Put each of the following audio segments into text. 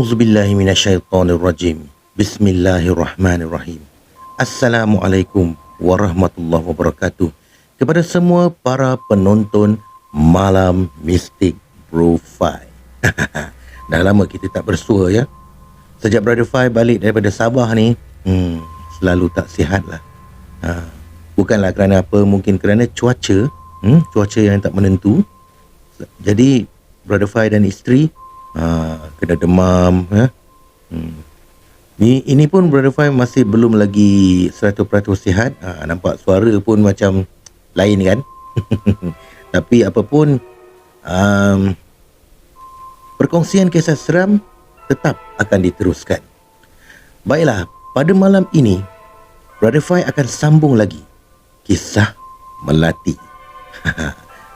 A'udzubillahi minasyaitonirrajim. Bismillahirrahmanirrahim. Assalamualaikum warahmatullahi wabarakatuh. Kepada semua para penonton Malam Mistik Bro Fai. Dah lama kita tak bersua ya. Sejak Brother Fai balik daripada Sabah ni, selalu tak sihat lah. Bukanlah kerana apa, mungkin kerana cuaca yang tak menentu. Jadi Brother Fai dan isteri kena demam ya. Ini pun Brother Fai masih belum lagi 100% sihat. Nampak suara pun macam lain kan. Tapi apapun, perkongsian kisah seram tetap akan diteruskan. Baiklah, pada malam ini Brother Fai akan sambung lagi kisah Melati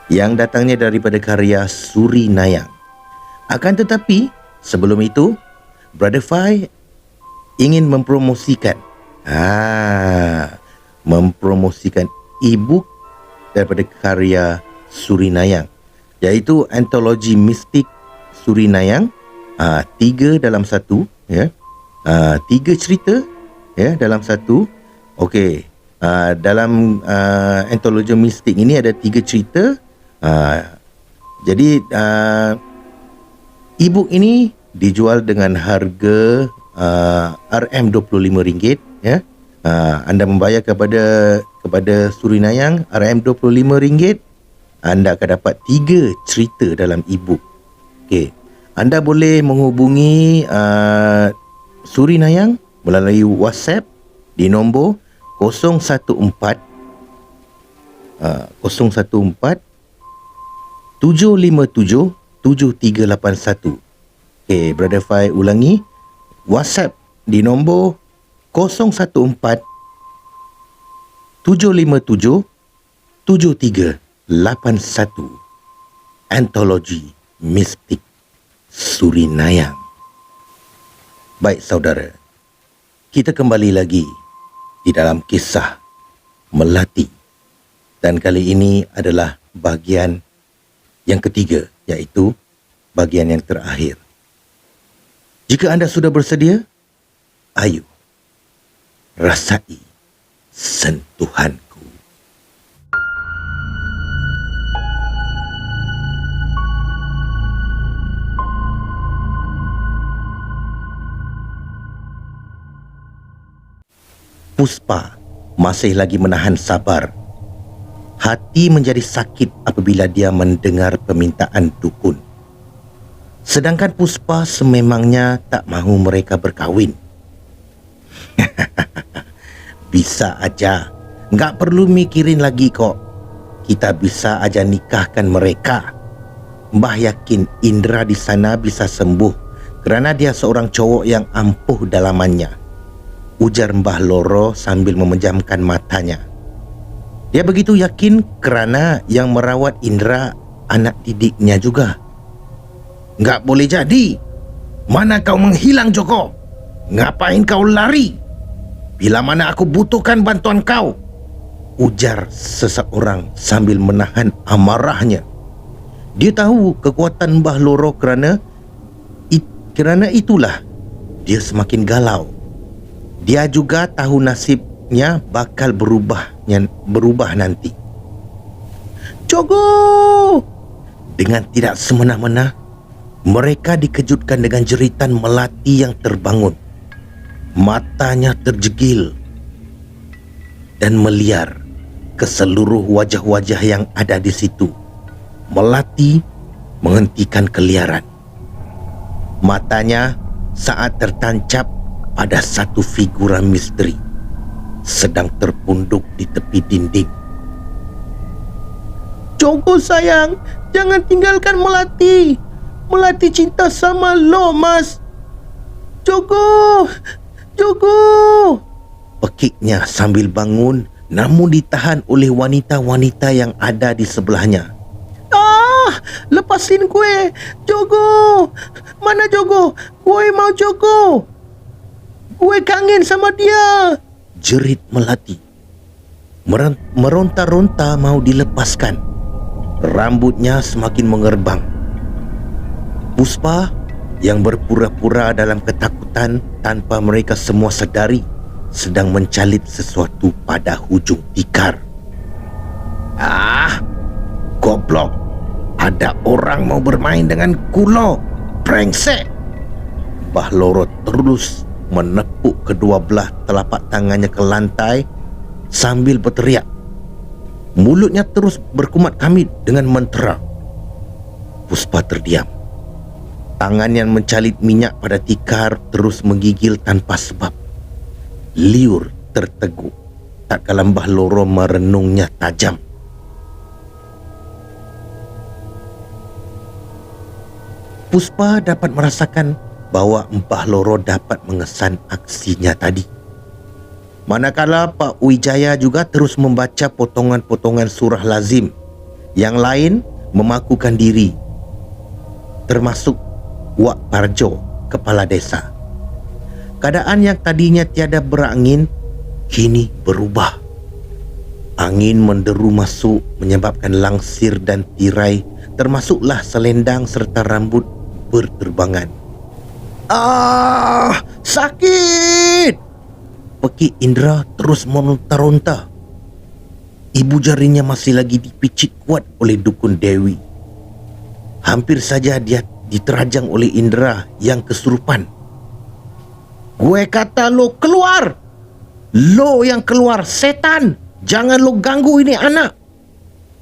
yang datangnya daripada karya Suri Nayang. Akan tetapi, sebelum itu, Brother Fai ingin mempromosikan e-book daripada karya Suri Nayang, iaitu antologi mistik Suri Nayang, 3 dalam 1 ya. 3 cerita ya dalam 1. Okey, dalam antologi mistik ini ada 3 cerita. Jadi e-book ini dijual dengan harga RM25 ya. Anda membayar kepada Suri Nayang RM25, anda akan dapat 3 cerita dalam e-book. Okey. Anda boleh menghubungi Suri Nayang melalui WhatsApp di nombor 014 757 7381. Okey, Brother Fai ulangi. WhatsApp di nombor 014 757 7381. Antologi mistik Suri Nayang. Baik saudara, kita kembali lagi di dalam kisah Melati. Dan kali ini adalah bahagian yang ketiga, iaitu bahagian yang terakhir. Jika anda sudah bersedia, ayo rasai sentuhanku. Puspa masih lagi menahan sabar. Hati menjadi sakit apabila dia mendengar permintaan dukun. Sedangkan Puspa sememangnya tak mahu mereka berkahwin. Bisa aja. Nggak perlu mikirin lagi kok. Kita bisa aja nikahkan mereka. Mbah yakin Indra di sana bisa sembuh kerana dia seorang cowok yang ampuh dalamannya, ujar Mbah Loro sambil memejamkan matanya. Dia begitu yakin kerana yang merawat Indra anak didiknya juga. Enggak boleh jadi. Mana kau menghilang, Joko? Ngapain kau lari? Bila mana aku butuhkan bantuan kau, ujar seseorang sambil menahan amarahnya. Dia tahu kekuatan Mbah Loro kerana itulah dia semakin galau. Dia juga tahu nasibnya bakal berubah nanti. Joko! Dengan tidak semena-mena, mereka dikejutkan dengan jeritan Melati yang terbangun. Matanya terjegil dan meliar ke seluruh wajah-wajah yang ada di situ. Melati menghentikan keliaran. Matanya saat tertancap pada satu figura misteri sedang terpunduk di tepi dinding. Joko sayang, jangan tinggalkan Melati. Melati cinta sama lo, Mas. Joko, Joko, pekiknya sambil bangun, namun ditahan oleh wanita-wanita yang ada di sebelahnya. Lepasin gue, Joko. Mana Joko? Gue mau Joko. Gue kangen sama dia, jerit Melati. Meronta-ronta mau dilepaskan. Rambutnya semakin mengerbang. Puspa yang berpura-pura dalam ketakutan tanpa mereka semua sedari sedang mencalit sesuatu pada hujung tikar. Goblok! Ada orang mau bermain dengan kulo. Brengsek! Mbah Loro terus menepuk kedua belah telapak tangannya ke lantai sambil berteriak. Mulutnya terus berkumat kamit dengan mentera. Puspa terdiam. Tangan yang mencalit minyak pada tikar terus menggigil tanpa sebab. Liur terteguk tak kala Mbah Loro merenungnya tajam. Puspa dapat merasakan bahawa Mbah Loro dapat mengesan aksinya tadi. Manakala Pak Wijaya juga terus membaca potongan-potongan surah lazim. Yang lain memakukan diri, termasuk Wak Parjo, kepala desa. Keadaan yang tadinya tiada berangin kini berubah. Angin menderu masuk menyebabkan langsir dan tirai, termasuklah selendang serta rambut berterbangan. Sakit! Pekik Indra terus meronta-ronta. Ibu jarinya masih lagi dipicit kuat oleh dukun Dewi. Hampir saja dia diterajang oleh Indra yang kesurupan. Gue kata lo keluar! Lo yang keluar, setan! Jangan lo ganggu ini anak!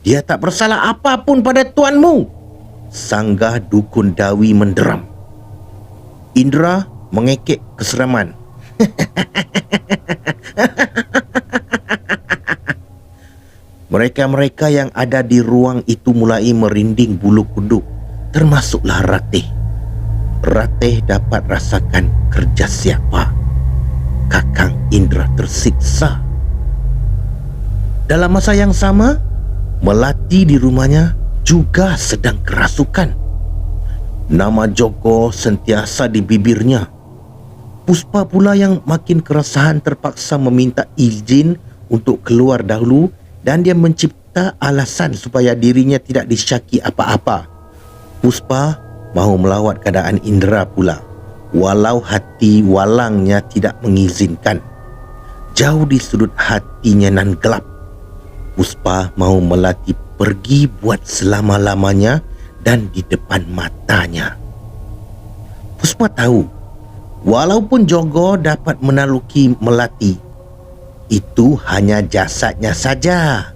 Dia tak bersalah apapun pada tuanmu! Sanggah dukun Dawi menderam. Indra mengekek keseraman. Mereka-mereka yang ada di ruang itu mulai merinding bulu kuduk, termasuklah Ratih. Ratih dapat rasakan kerja siapa. Kakang Indra tersiksa. Dalam masa yang sama, Melati di rumahnya juga sedang kerasukan. Nama Joko sentiasa di bibirnya. Puspa pula yang makin keresahan terpaksa meminta izin untuk keluar dahulu dan dia mencipta alasan supaya dirinya tidak disyaki apa-apa. Puspa mahu melawat keadaan Indra pula, walau hati walangnya tidak mengizinkan. Jauh di sudut hatinya nan gelap, Puspa mahu Melati pergi buat selama-lamanya dan di depan matanya. Puspa tahu, walaupun Jogo dapat menaluki Melati, itu hanya jasadnya saja,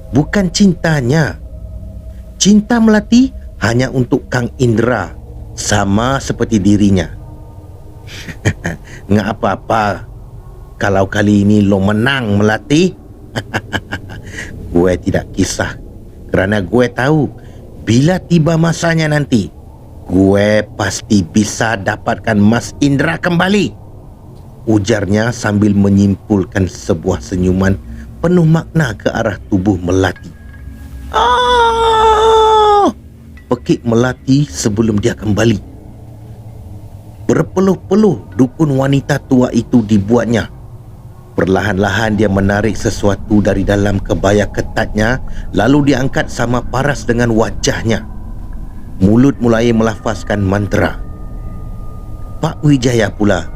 bukan cintanya. Cinta Melati hanya untuk Kang Indra, sama seperti dirinya. Nggak apa-apa kalau kali ini lo menang, Melati. Gue tidak kisah, kerana gue tahu bila tiba masanya nanti, gue pasti bisa dapatkan Mas Indra kembali. Ujarnya sambil menyimpulkan sebuah senyuman penuh makna ke arah tubuh Melati. Pekik Melati sebelum dia kembali. Berpeluh-peluh dukun wanita tua itu dibuatnya. Perlahan-lahan dia menarik sesuatu dari dalam kebaya ketatnya, lalu diangkat sama paras dengan wajahnya. Mulut mulai melafazkan mantra. Pak Wijaya pula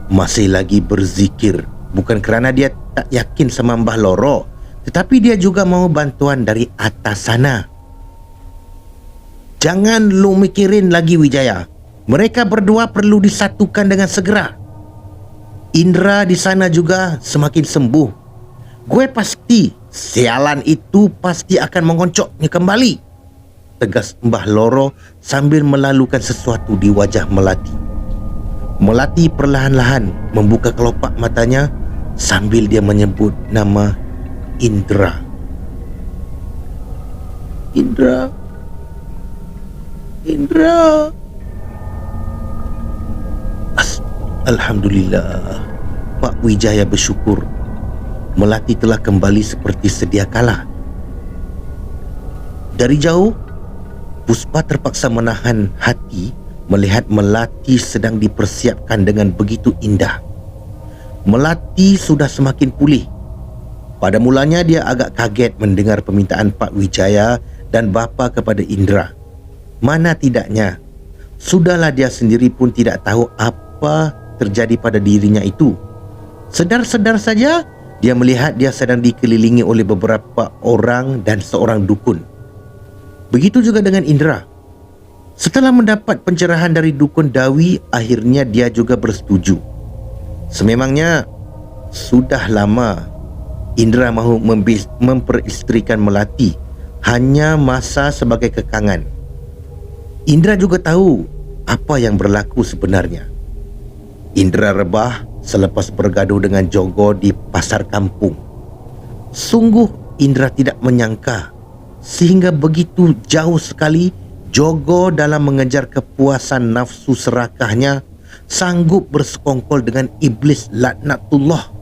masih lagi berzikir, bukan kerana dia tak yakin sama Mbah Loro, tetapi dia juga mahu bantuan dari atas sana. Jangan lu mikirin lagi, Wijaya. Mereka berdua perlu disatukan dengan segera. Indra di sana juga semakin sembuh. Gue pasti sialan itu pasti akan mengoncoknya kembali, tegas Mbah Loro sambil melalukan sesuatu di wajah Melati. Melati perlahan-lahan membuka kelopak matanya sambil dia menyebut nama Indra. Indra. Indra. Alhamdulillah. Pak Wijaya bersyukur Melati telah kembali seperti sedia kala. Dari jauh, Puspa terpaksa menahan hati melihat Melati sedang dipersiapkan dengan begitu indah. Melati sudah semakin pulih. Pada mulanya dia agak kaget mendengar permintaan Pak Wijaya dan bapa kepada Indra. Mana tidaknya, Sudahlah, dia sendiri pun tidak tahu apa terjadi pada dirinya itu. Sedar-sedar saja dia melihat dia sedang dikelilingi oleh beberapa orang dan seorang dukun. Begitu juga dengan Indra. Setelah mendapat pencerahan dari dukun Dawi, akhirnya dia juga bersetuju. Sememangnya sudah lama Indra mahu memperistrikan Melati, hanya masa sebagai kekangan. Indra juga tahu apa yang berlaku sebenarnya. Indra rebah selepas bergaduh dengan Jogo di pasar kampung. Sungguh Indra tidak menyangka sehingga begitu jauh sekali Jogo dalam mengejar kepuasan nafsu serakahnya sanggup bersekongkol dengan iblis laknatullah.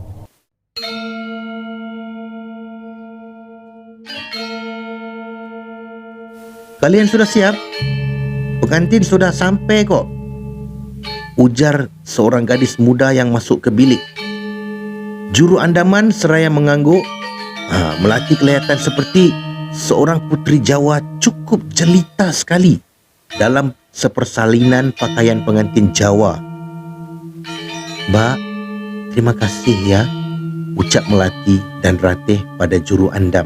Kalian sudah siap? Pengantin sudah sampai kok, ujar seorang gadis muda yang masuk ke bilik. Juru andaman seraya mengangguk. Melati kelihatan seperti seorang puteri Jawa cukup jelita sekali dalam sepersalinan pakaian pengantin Jawa. "Mbak, terima kasih ya," ucap Melati dan Ratih pada juru andam.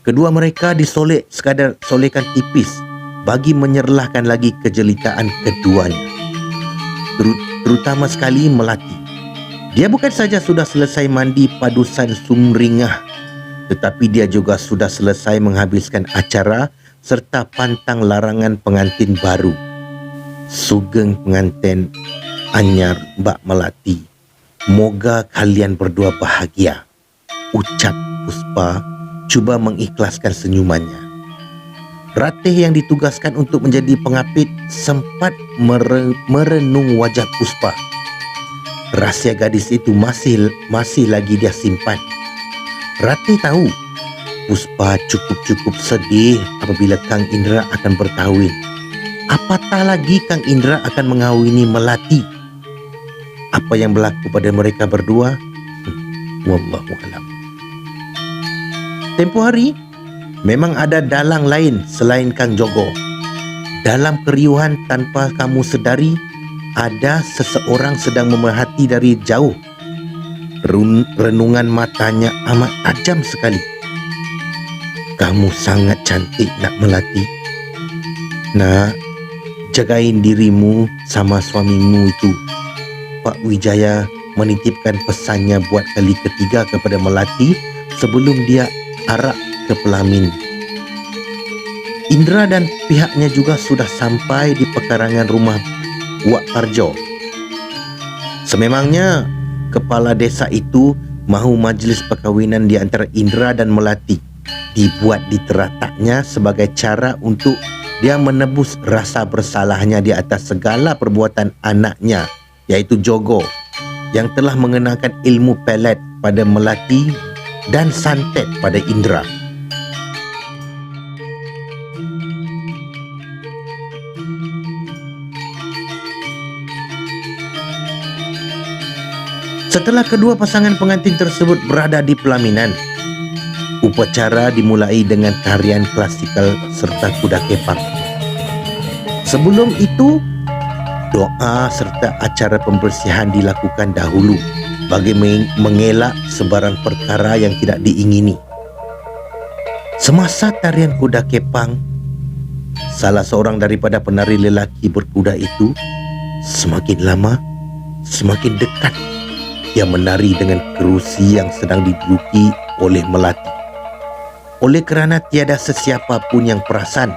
Kedua mereka disolek sekadar solekan tipis bagi menyerlahkan lagi kejelitaan keduanya. Terutama sekali Melati. Dia bukan saja sudah selesai mandi padusan sumringah, tetapi dia juga sudah selesai menghabiskan acara serta pantang larangan pengantin baru. Sugeng pengantin anyar Mbak Melati. Moga kalian berdua bahagia, ucap Puspa cuba mengikhlaskan senyumannya. Ratih yang ditugaskan untuk menjadi pengapit sempat merenung wajah Puspa. Rahsia gadis itu masih lagi dia simpan. Ratih tahu Puspa cukup sedih apabila Kang Indra akan berkahwin. Apatah lagi Kang Indra akan mengawini Melati. Apa yang berlaku pada mereka berdua? Wallahu a'lam. Tempoh hari memang ada dalang lain selain Kang Jogo. Dalam keriuhan tanpa kamu sedari, ada seseorang sedang memerhati dari jauh. Renungan matanya amat tajam sekali. "Kamu sangat cantik, Nak Melati. Nak, jagain dirimu sama suamimu itu." Pak Wijaya menitipkan pesannya buat kali ketiga kepada Melati sebelum dia arak ke Pelamin. Indra dan pihaknya juga sudah sampai di pekarangan rumah Wak Parjo. Sememangnya kepala desa itu mahu majlis perkahwinan di antara Indra dan Melati dibuat di terataknya sebagai cara untuk dia menebus rasa bersalahnya di atas segala perbuatan anaknya, yaitu Jogo, yang telah mengenakan ilmu pelet pada Melati dan santet pada Indra. Setelah kedua pasangan pengantin tersebut berada di pelaminan, upacara dimulai dengan tarian klasikal serta kuda kepang. Sebelum itu, doa serta acara pembersihan dilakukan dahulu bagi mengelak sebarang perkara yang tidak diingini. Semasa tarian kuda kepang, salah seorang daripada penari lelaki berkuda itu semakin lama semakin dekat. Dia menari dengan kerusi yang sedang diduduki oleh Melati. Oleh kerana tiada sesiapa pun yang perasan,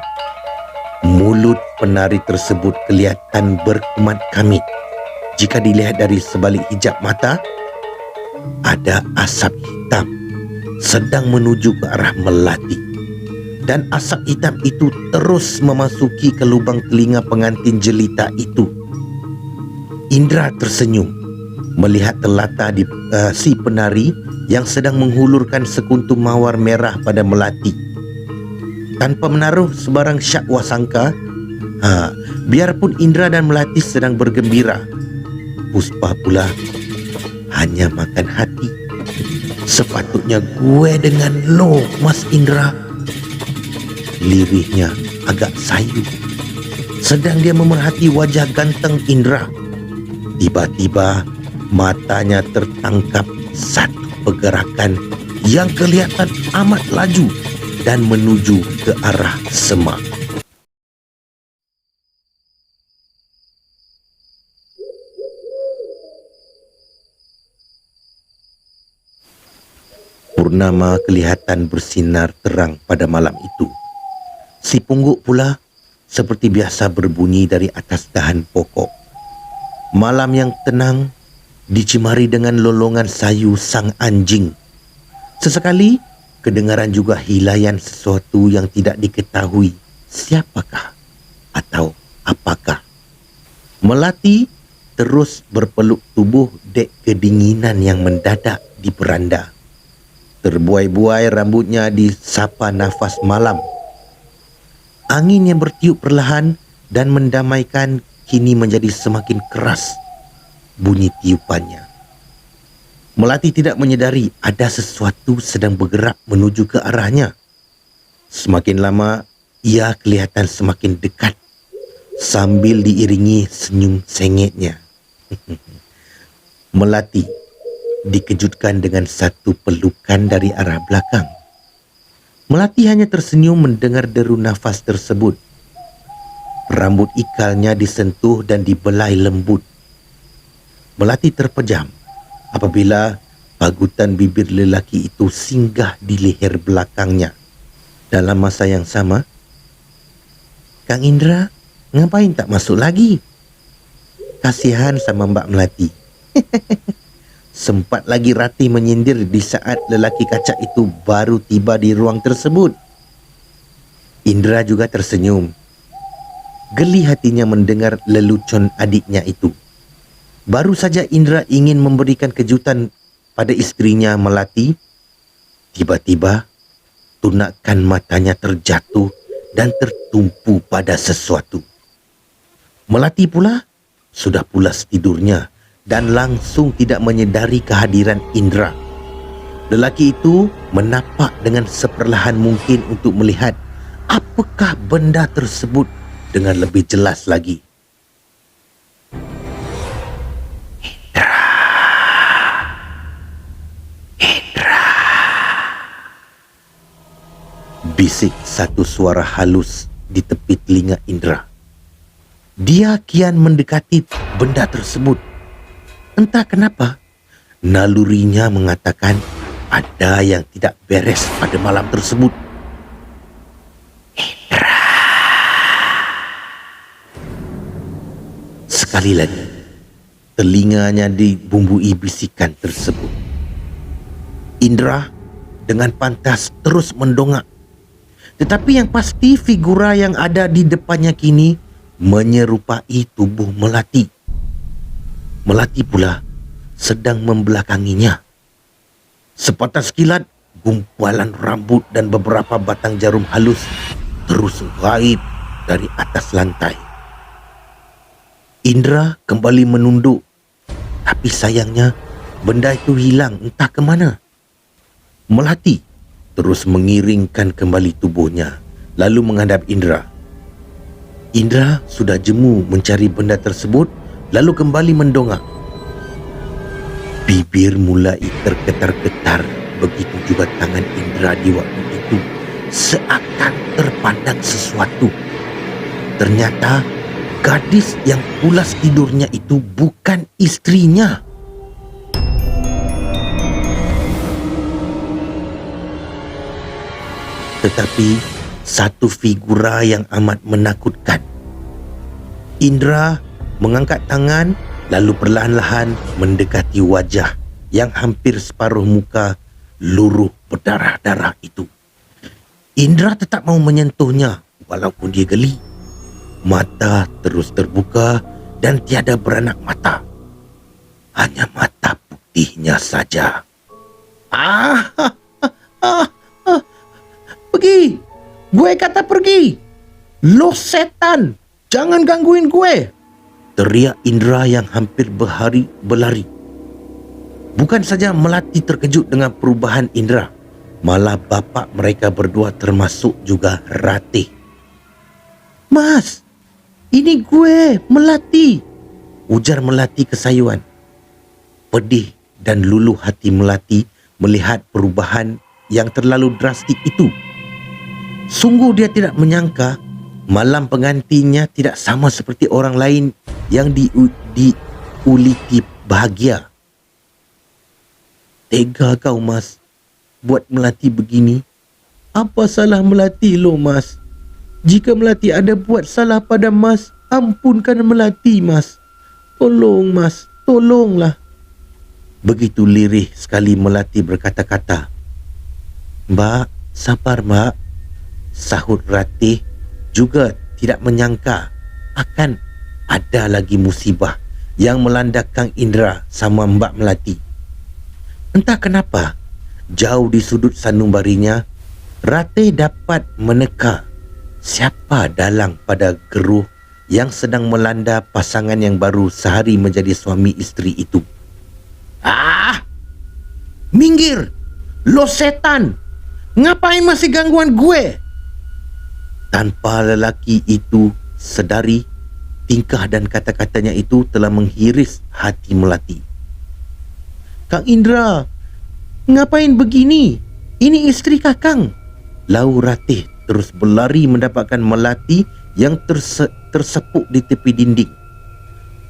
mulut penari tersebut kelihatan berkemat kamit. Jika dilihat dari sebalik hijab mata, ada asap hitam sedang menuju ke arah Melati. Dan asap hitam itu terus memasuki ke lubang telinga pengantin jelita itu. Indra tersenyum melihat telata si penari yang sedang menghulurkan sekuntum mawar merah pada Melati. Tanpa menaruh sebarang syak wasangka, biarpun Indra dan Melati sedang bergembira, Puspa pula hanya makan hati. "Sepatutnya gue dengan lo, Mas Indra." Lirihnya agak sayu. Sedang dia memerhati wajah ganteng Indra, tiba-tiba matanya tertangkap satu pergerakan yang kelihatan amat laju dan menuju ke arah semak. Purnama kelihatan bersinar terang pada malam itu. Si pungguk pula seperti biasa berbunyi dari atas dahan pokok. Malam yang tenang dicemari dengan lolongan sayu sang anjing. Sesekali kedengaran juga hilayan sesuatu yang tidak diketahui siapakah atau apakah. Melati terus berpeluk tubuh dek kedinginan yang mendadak di beranda. Terbuai-buai rambutnya disapa nafas malam. Angin yang bertiup perlahan dan mendamaikan kini menjadi semakin keras bunyi tiupannya. Melati tidak menyedari ada sesuatu sedang bergerak menuju ke arahnya. Semakin lama ia kelihatan semakin dekat sambil diiringi senyum sengitnya. Melati dikejutkan dengan satu pelukan dari arah belakang. Melati hanya tersenyum mendengar deru nafas tersebut. Rambut ikalnya disentuh dan dibelai lembut. Melati terpejam apabila pagutan bibir lelaki itu singgah di leher belakangnya. Dalam masa yang sama, Kang Indra, ngapain tak masuk lagi? Kasihan sama Mbak Melati. Sempat lagi Rati menyindir di saat lelaki kacak itu baru tiba di ruang tersebut. Indra juga tersenyum. Geli hatinya mendengar lelucon adiknya itu. Baru saja Indra ingin memberikan kejutan pada istrinya Melati, tiba-tiba tunakan matanya terjatuh dan tertumpu pada sesuatu. Melati pula sudah pulas tidurnya dan langsung tidak menyedari kehadiran Indra. Lelaki itu menapak dengan seperlahan mungkin untuk melihat apakah benda tersebut dengan lebih jelas lagi. Indra. Bisik satu suara halus di tepi telinga Indra. Dia kian mendekati benda tersebut. Entah kenapa, nalurinya mengatakan ada yang tidak beres pada malam tersebut. Indra. Sekali lagi, telinganya dibumbui bisikan tersebut. Indra dengan pantas terus mendongak. Tetapi yang pasti figura yang ada di depannya kini menyerupai tubuh Melati. Melati pula sedang membelakanginya. Sepatah kilat, gumpalan rambut dan beberapa batang jarum halus terus gaib dari atas lantai. Indra kembali menunduk, tapi sayangnya benda itu hilang entah ke mana. Melati terus mengiringkan kembali tubuhnya, lalu menghadap Indra. Indra sudah jemu mencari benda tersebut, lalu kembali mendongak. Bibir mulai tergetar-getar, begitu juga tangan Indra di waktu itu seakan terpandang sesuatu. Ternyata gadis yang pulas tidurnya itu bukan istrinya. Tetapi satu figura yang amat menakutkan. Indra mengangkat tangan lalu perlahan-lahan mendekati wajah yang hampir separuh muka luruh berdarah-darah itu. Indra tetap mau menyentuhnya walaupun dia geli. Mata terus terbuka dan tiada beranak mata. Hanya mata putihnya saja. Pergi! Gue kata pergi! Lo setan! Jangan gangguin gue! Teriak Indra yang hampir berlari. Bukan saja Melati terkejut dengan perubahan Indra, malah bapa mereka berdua termasuk juga Ratih. Mas, "Ini gue, Melati," ujar Melati kesayuan. Pedih dan luluh hati Melati melihat perubahan yang terlalu drastik itu. Sungguh dia tidak menyangka malam pengantinnya tidak sama seperti orang lain yang diuliti bahagia. "Tega kau, Mas, buat Melati begini. Apa salah Melati lo, Mas? Jika Melati ada buat salah pada Mas, ampunkan Melati, Mas. Tolong, Mas, tolonglah." Begitu lirih sekali Melati berkata-kata. "Mbak, sabar Mbak," sahut Ratih, juga tidak menyangka akan ada lagi musibah yang melanda Kang Indra sama Mbak Melati. Entah kenapa, jauh di sudut sanubarinya, Ratih dapat meneka siapa dalang pada geruh yang sedang melanda pasangan yang baru sehari menjadi suami isteri itu. "Ah! Minggir! Lo setan! Ngapain masih gangguan gue?" Tanpa lelaki itu sedari, tingkah dan kata-katanya itu telah menghiris hati Melati. "Kang Indra, ngapain begini? Ini istri Kakang." Lau Ratih terus berlari mendapatkan Melati yang tersepuk di tepi dinding.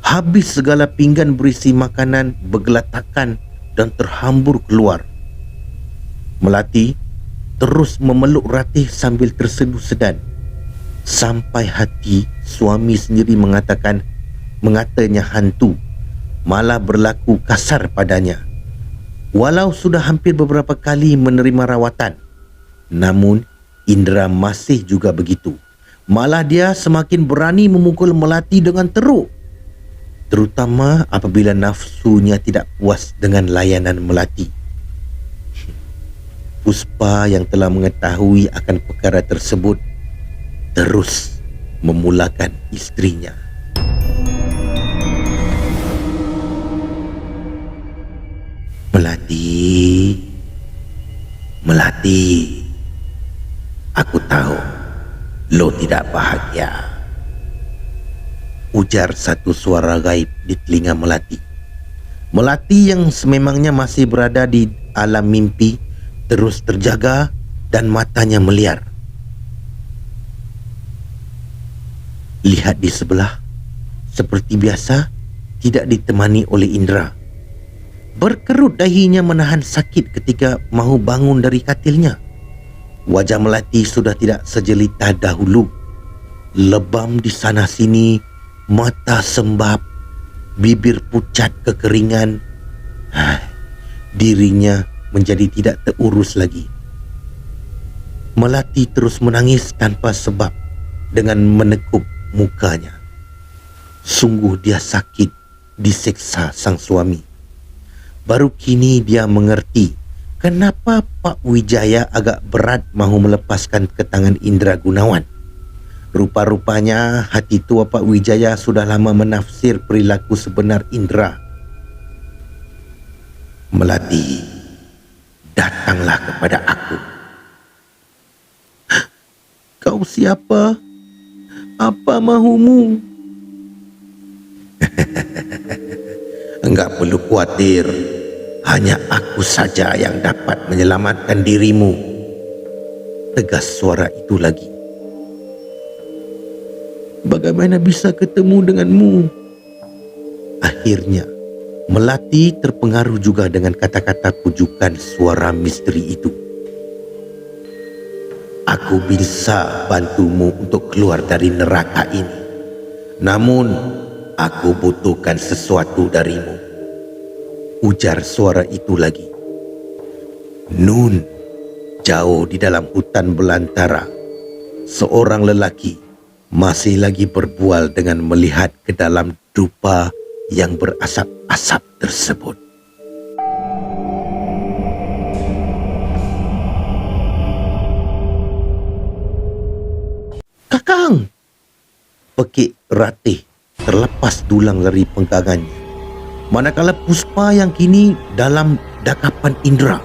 Habis segala pinggan berisi makanan bergelatakan dan terhambur keluar. Melati terus memeluk Ratih sambil tersedu-sedan. Sampai hati suami sendiri mengatanya hantu, malah berlaku kasar padanya. Walau sudah hampir beberapa kali menerima rawatan, namun Indra masih juga begitu. Malah dia semakin berani memukul Melati dengan teruk, terutama apabila nafsunya tidak puas dengan layanan Melati. Puspa yang telah mengetahui akan perkara tersebut terus memulakan istrinya. "Melati, Melati, aku tahu lo tidak bahagia," ujar satu suara gaib di telinga Melati. Melati yang sememangnya masih berada di alam mimpi terus terjaga dan matanya meliar. Lihat di sebelah, seperti biasa, tidak ditemani oleh Indra. Berkerut dahinya menahan sakit ketika mahu bangun dari katilnya. Wajah Melati sudah tidak sejelita dahulu. Lebam di sana sini, mata sembab, bibir pucat kekeringan. Dirinya menjadi tidak terurus lagi. Melati terus menangis tanpa sebab dengan menekuk mukanya. Sungguh dia sakit diseksa sang suami. Baru kini dia mengerti kenapa Pak Wijaya agak berat mahu melepaskan ke tangan Indra Gunawan. Rupa-rupanya hati tua Pak Wijaya sudah lama menafsir perilaku sebenar Indra. "Melati, datanglah kepada aku." "Kau siapa? Apa mahumu?" "Enggak perlu khawatir. Hanya aku saja yang dapat menyelamatkan dirimu," tegas suara itu lagi. "Bagaimana bisa ketemu denganmu?" Akhirnya Melati terpengaruh juga dengan kata-kata pujukan suara misteri itu. "Aku bisa bantumu untuk keluar dari neraka ini. Namun, aku butuhkan sesuatu darimu," ujar suara itu lagi. Nun, jauh di dalam hutan belantara, seorang lelaki masih lagi berbual dengan melihat ke dalam dupa yang berasap-asap tersebut. "Kakang!" pekik Ratih terlepas dulang dari penggangannya. Manakala Puspa yang kini dalam dakapan Indra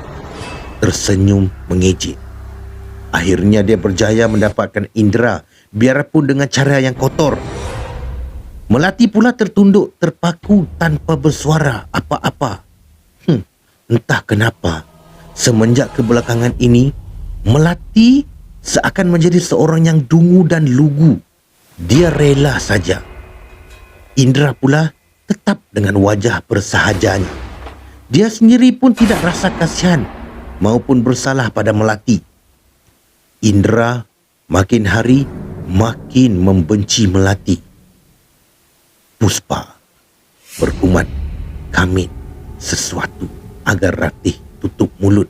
tersenyum mengejek. Akhirnya dia berjaya mendapatkan Indra biarpun dengan cara yang kotor. Melati pula tertunduk terpaku tanpa bersuara apa-apa. Entah kenapa, semenjak kebelakangan ini, Melati seakan menjadi seorang yang dungu dan lugu. Dia rela saja. Indra pula tetap dengan wajah bersahajanya. Dia sendiri pun tidak rasa kasihan maupun bersalah pada Melati. Indra makin hari makin membenci Melati. Puspa berkumat kamit sesuatu agar Ratih tutup mulut.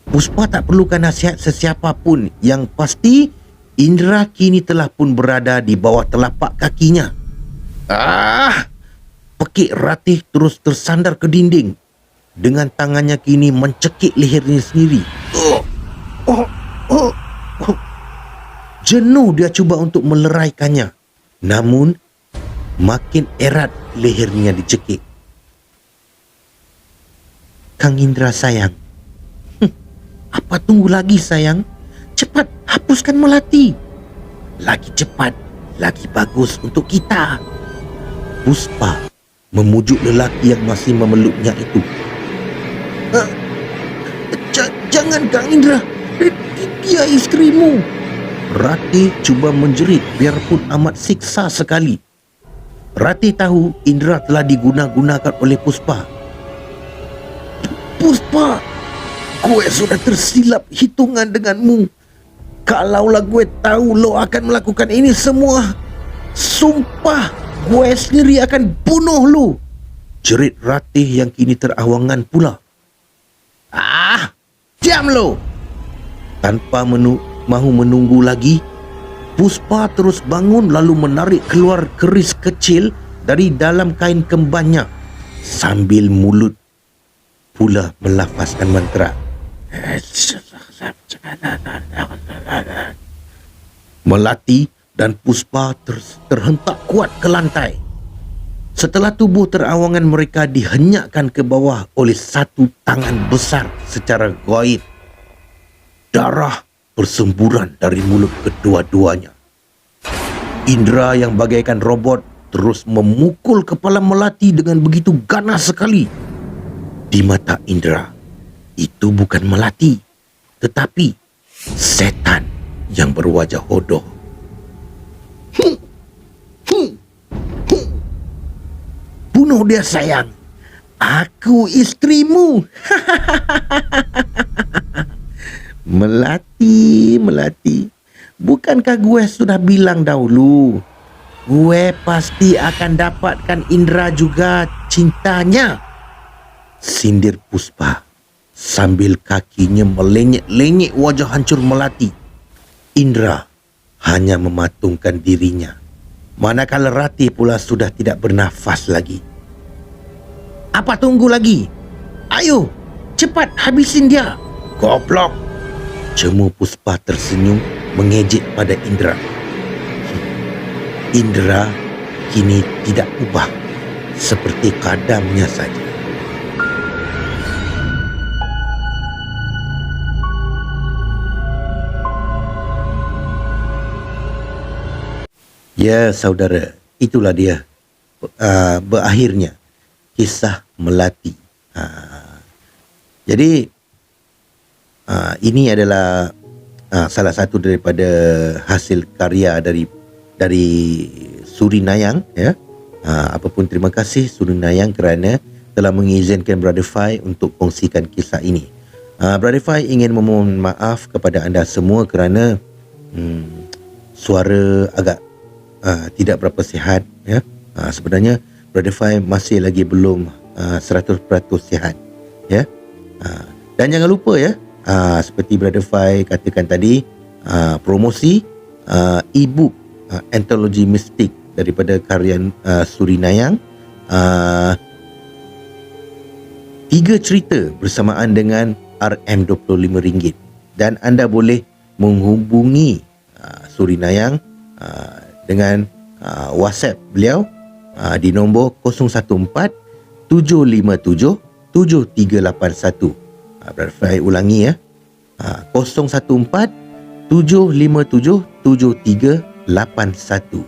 Puspa tak perlukan nasihat sesiapa pun. Yang pasti, Indra kini telah pun berada di bawah telapak kakinya. Pekik Ratih terus tersandar ke dinding. Dengan tangannya kini mencekik lehernya sendiri. Jenuh dia cuba untuk meleraikannya. Namun, makin erat lehernya dicekik. Kang Indra sayang. Apa tunggu lagi sayang? Cepat hapuskan Melati. Lagi cepat, lagi bagus untuk kita. Puspa memujuk lelaki yang masih memeluknya itu. Jangan Kang Indra. Dia isterimu. Ratih cuba menjerit biarpun amat siksa sekali. Ratih tahu Indra telah diguna-gunakan oleh Puspa. Puspa, gue sudah tersilap hitungan denganmu. Kalaulah gue tahu lo akan melakukan ini semua, sumpah gue sendiri akan bunuh lo. Jerit Ratih yang kini terawangan pula. Diam lo. Tanpa mahu menunggu lagi, Puspa terus bangun lalu menarik keluar keris kecil dari dalam kain kembannya sambil mulut pula melafazkan mantra. Melati dan Puspa terhentak kuat ke lantai. Setelah tubuh terawangan mereka dihenyakkan ke bawah oleh satu tangan besar secara gaib. Darah bersemburan dari mulut kedua-duanya. Indra yang bagaikan robot terus memukul kepala Melati dengan begitu ganas sekali. Di mata Indra, itu bukan Melati, tetapi setan yang berwajah hodoh. Bunuh dia sayang. Aku isterimu. Melati, bukankah gue sudah bilang dahulu, gue pasti akan dapatkan Indra juga cintanya? Sindir Puspa sambil kakinya melenyek-lenyek wajah hancur Melati. Indra hanya mematungkan dirinya, manakala Ratih pula sudah tidak bernafas lagi. Apa tunggu lagi? Ayo, cepat habisin dia. Goblok. Cemu Puspa tersenyum mengejek pada Indra. Indra kini tidak ubah, seperti kadamnya saja. Ya saudara, itulah dia berakhirnya kisah Melati. Jadi ini adalah salah satu daripada hasil karya dari Surinayang, ya. Apapun terima kasih Surinayang kerana telah mengizinkan Brother Fai untuk kongsikan kisah ini. Brother Fai ingin memohon maaf kepada anda semua kerana suara agak tidak berapa sihat, ya. Sebenarnya Brother Fai masih lagi belum 100% sihat, ya. Dan jangan lupa, ya, seperti Brother Fai katakan tadi, promosi e-book antologi mistik daripada karya Surinayang, 3 cerita bersamaan dengan RM25, dan anda boleh menghubungi Surinayang dengan WhatsApp beliau di nombor 014 757 7381. Brother Fai ulangi, ya. 014 757 7381.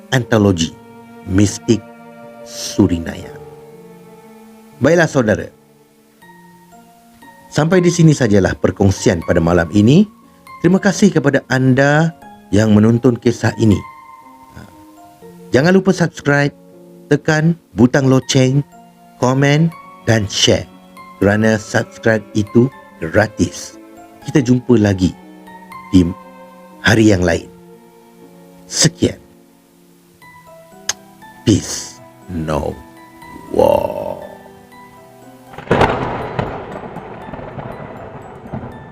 Antologi mistik Surinaya. Baiklah saudara, sampai di sini sajalah perkongsian pada malam ini. Terima kasih kepada anda yang menonton kisah ini. Jangan lupa subscribe, tekan butang loceng, komen dan share. Kerana subscribe itu gratis. Kita jumpa lagi di hari yang lain. Sekian. Peace. No war.